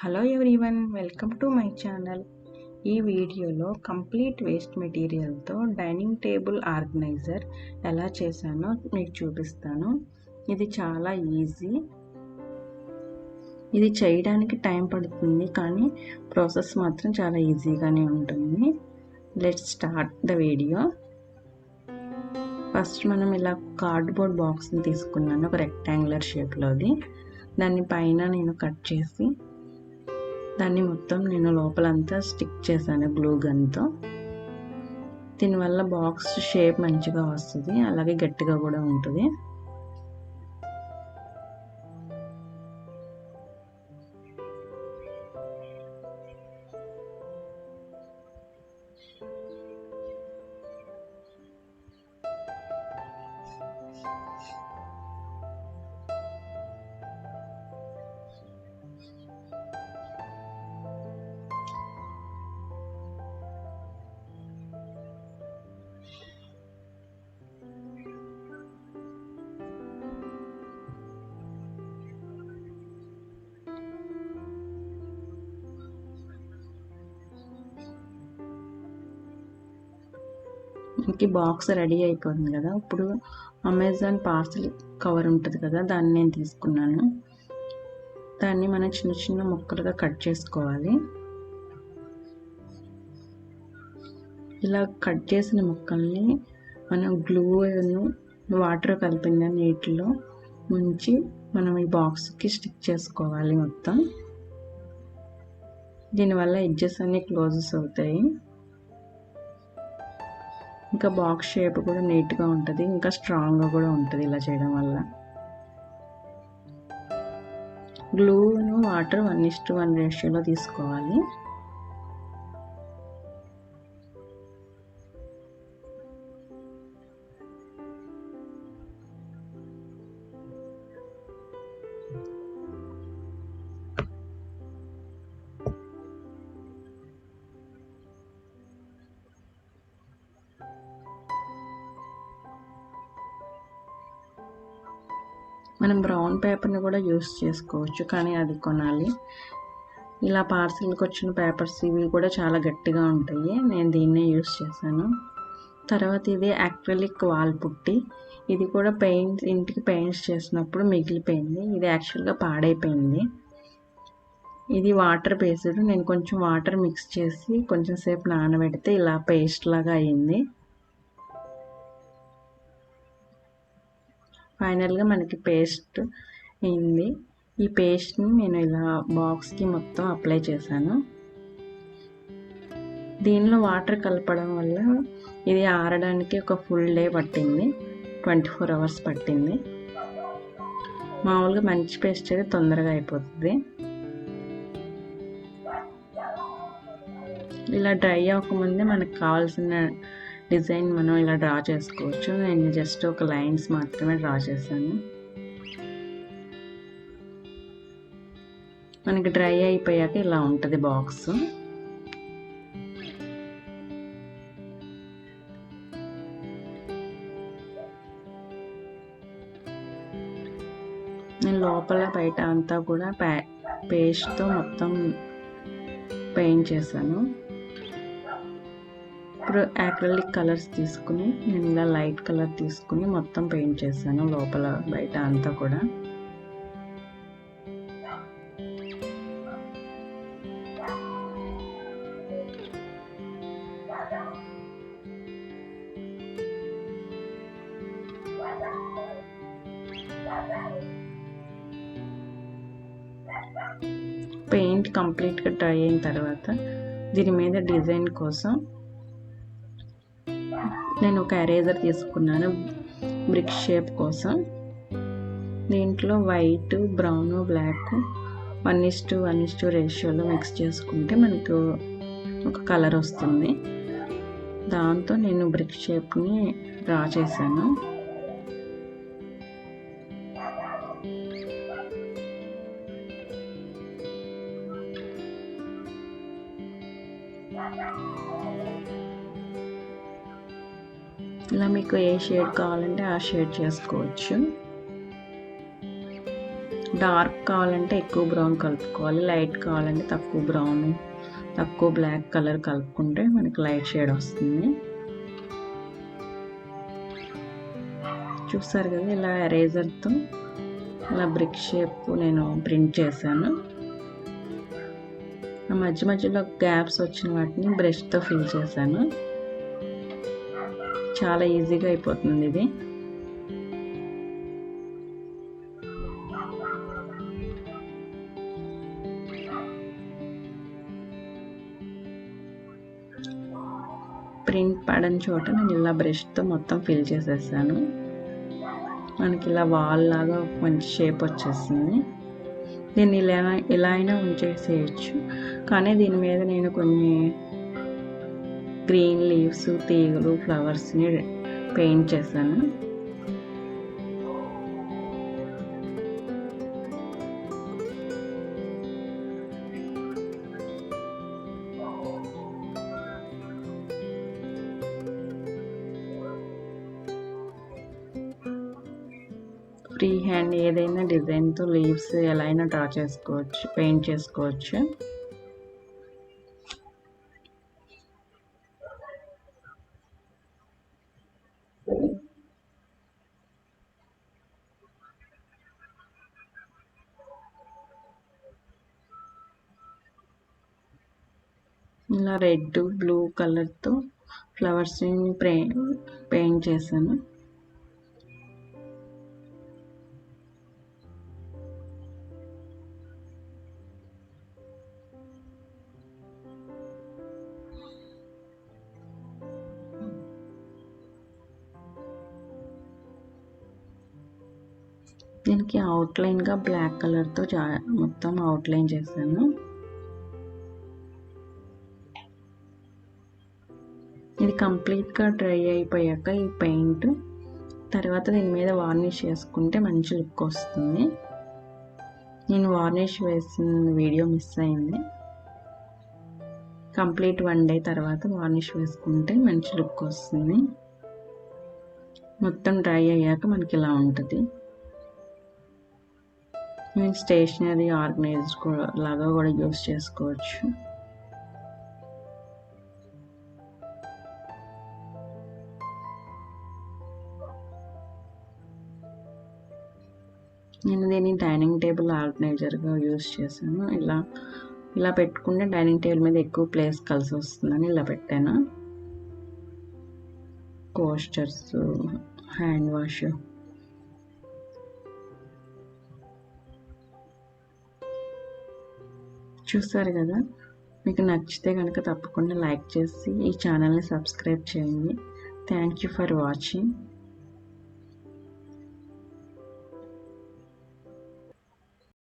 Hello everyone, welcome to my channel. ఈ వీడియోలో complete waste మెటీరియల్తో డైనింగ్ టేబుల్ ఆర్గనైజర్ ఎలా చేశానో మీకు చూపిస్తాను. ఇది చాలా ఈజీ. ఇది చేయడానికి టైం పడుతుంది, కానీ ప్రాసెస్ మాత్రం చాలా ఈజీగానే ఉంటుంది. Let's start the video. First మనం ఇలా కార్డ్బోర్డ్ బాక్స్ని తీసుకున్నాను, ఒక రెక్టాంగులర్ షేప్లోది. దాని పైన నేను కట్ చేసి దాన్ని మొత్తం నేను లోపలంతా స్టిక్ చేశాను గ్లూ గన్తో. దీనివల్ల బాక్స్ షేప్ మంచిగా వస్తుంది, అలాగే గట్టిగా కూడా ఉంటుంది. మనకి బాక్స్ రెడీ అయిపోతుంది కదా. ఇప్పుడు అమెజాన్ పార్సల్ కవర్ ఉంటుంది కదా, దాన్ని నేను తీసుకున్నాను. దాన్ని మనం చిన్న చిన్న ముక్కలుగా కట్ చేసుకోవాలి. ఇలా కట్ చేసిన ముక్కల్ని మనం గ్లూను వాటర్ కలిపిన నీటిలో ముంచి మనం ఈ బాక్స్కి స్టిక్ చేసుకోవాలి మొత్తం. దీనివల్ల ఎడ్జెస్ అన్నీ క్లోజెస్ అవుతాయి. ఇంకా బాక్స్ షేప్ కూడా నీట్గా ఉంటుంది, ఇంకా స్ట్రాంగ్గా కూడా ఉంటుంది ఇలా చేయడం వల్ల. గ్లూను వాటర్ 1:1 రేషియోలో తీసుకోవాలి. మనం బ్రౌన్ పేపర్ని కూడా యూస్ చేసుకోవచ్చు, కానీ అది కొనాలి. ఇలా పార్సల్కి వచ్చిన పేపర్స్ ఇవి కూడా చాలా గట్టిగా ఉంటాయి, నేను దీన్నే యూస్ చేశాను. తర్వాత ఇది యాక్రిలిక్ వాల్ పుట్టి. ఇది కూడా ఇంటికి పెయింట్స్ చేసినప్పుడు మిగిలిపోయింది. ఇది యాక్చువల్గా పాడైపోయింది. ఇది వాటర్ బేస్డ్. నేను కొంచెం వాటర్ మిక్స్ చేసి కొంచెం సేపు నానబెడితే ఇలా పేస్ట్ లాగా అయింది. ఫైనల్గా మనకి పేస్ట్ అయింది. ఈ పేస్ట్ని నేను ఇలా బాక్స్కి మొత్తం అప్లై చేశాను. దీనిలో వాటర్ కలపడం వల్ల ఇది ఆరడానికి ఒక ఫుల్ డే పట్టింది, 24 అవర్స్ పట్టింది. మామూలుగా మంచి పేస్ట్ అయితే తొందరగా అయిపోతుంది. ఇలా డ్రై అవ్వకముందే మనకు కావాల్సిన డిజైన్ మనం ఇలా డ్రా చేసుకోవచ్చు. నేను జస్ట్ ఒక లైన్స్ మాత్రమే డ్రా చేశాను. మనకి డ్రై అయిపోయాక ఇలా ఉంటుంది బాక్స్. నేను లోపల బయట అంతా కూడా పేస్ట్తో మొత్తం పెయింట్ చేశాను. ఇప్పుడు యాక్రిలిక్ కలర్స్ తీసుకుని నేను ఇలా లైట్ కలర్ తీసుకుని మొత్తం పెయింట్ చేశాను లోపల బయట అంతా కూడా. పెయింట్ కంప్లీట్గా డ్రై అయిన తర్వాత దీని మీద డిజైన్ కోసం నేను ఒక ఎరేజర్ తీసుకున్నాను బ్రిక్ షేప్ కోసం. దీంట్లో వైట్, బ్రౌన్, బ్లాక్ 1:1 రేషియోలో మిక్స్ చేసుకుంటే మనకు ఒక కలర్ వస్తుంది. దాంతో నేను బ్రిక్ షేప్ని డ్రా చేశాను. ఇలా మీకు ఏ షేడ్ కావాలంటే ఆ షేడ్ చేసుకోవచ్చు. డార్క్ కావాలంటే ఎక్కువ బ్రౌన్ కలుపుకోవాలి, లైట్ కావాలంటే తక్కువ బ్రౌన్ తక్కువ బ్లాక్ కలర్ కలుపుకుంటే మనకి లైట్ షేడ్ వస్తుంది. చూసారు కదా, ఇలా ఎరేజర్తో ఇలా బ్రిక్ షేప్ నేను ప్రింట్ చేశాను. ఆ మధ్య మధ్యలో గ్యాప్స్ వచ్చిన వాటిని బ్రష్తో ఫిల్ చేశాను. చాలా ఈజీగా అయిపోతుంది ఇది. ప్రింట్ పడని చోట నేను ఇలా బ్రష్తో మొత్తం ఫిల్ చేసేసాను. మనకి ఇలా వాల్ లాగా మంచి షేప్ వచ్చేసింది. దీన్ని ఇలా అయినా ఉంచేసేయచ్చు, కానీ దీని మీద నేను కొన్ని గ్రీన్ లీవ్స్, తీగలు, ఫ్లవర్స్ని పెయింట్ చేశాను. ఫ్రీ హ్యాండ్ ఏదైనా డిజైన్తో లీవ్స్ ఎలా అయినా డ్రా చేసుకోవచ్చు, పెయింట్ చేసుకోవచ్చు. ఇలా రెడ్, బ్లూ కలర్తో ఫ్లవర్స్ని పెయింట్ చేశాను. దీనికి అవుట్లైన్గా బ్లాక్ కలర్తో మొత్తం అవుట్లైన్ చేశాను. ఇది కంప్లీట్గా డ్రై అయిపోయాక ఈ పెయింట్ తర్వాత దీని మీద వార్నిష్ చేసుకుంటే మంచి లుక్ వస్తుంది. నేను వార్నిష్ వేసిన వీడియో మిస్ అయింది. కంప్లీట్ 1 డే తర్వాత వార్నిష్ వేసుకుంటే మంచి లుక్ వస్తుంది. మొత్తం డ్రై అయ్యాక మనకి ఇలా ఉంటుంది. నేను స్టేషనరీ ఆర్గనైజర్ లాగా కూడా యూస్ చేసుకోవచ్చు. నేను దీన్ని డైనింగ్ టేబుల్ ఆర్గనైజర్గా యూస్ చేశాను. ఇలా పెట్టుకుంటే డైనింగ్ టేబుల్ మీద ఎక్కువ ప్లేస్ కలిసి వస్తుందని ఇలా పెట్టాను. కోస్టర్స్, హ్యాండ్ వాష్, చూసారు కదా. మీకు నచ్చితే కనుక తప్పకుండా లైక్ చేసి ఈ ఛానల్ని సబ్స్క్రైబ్ చేయండి. Thank you for watching.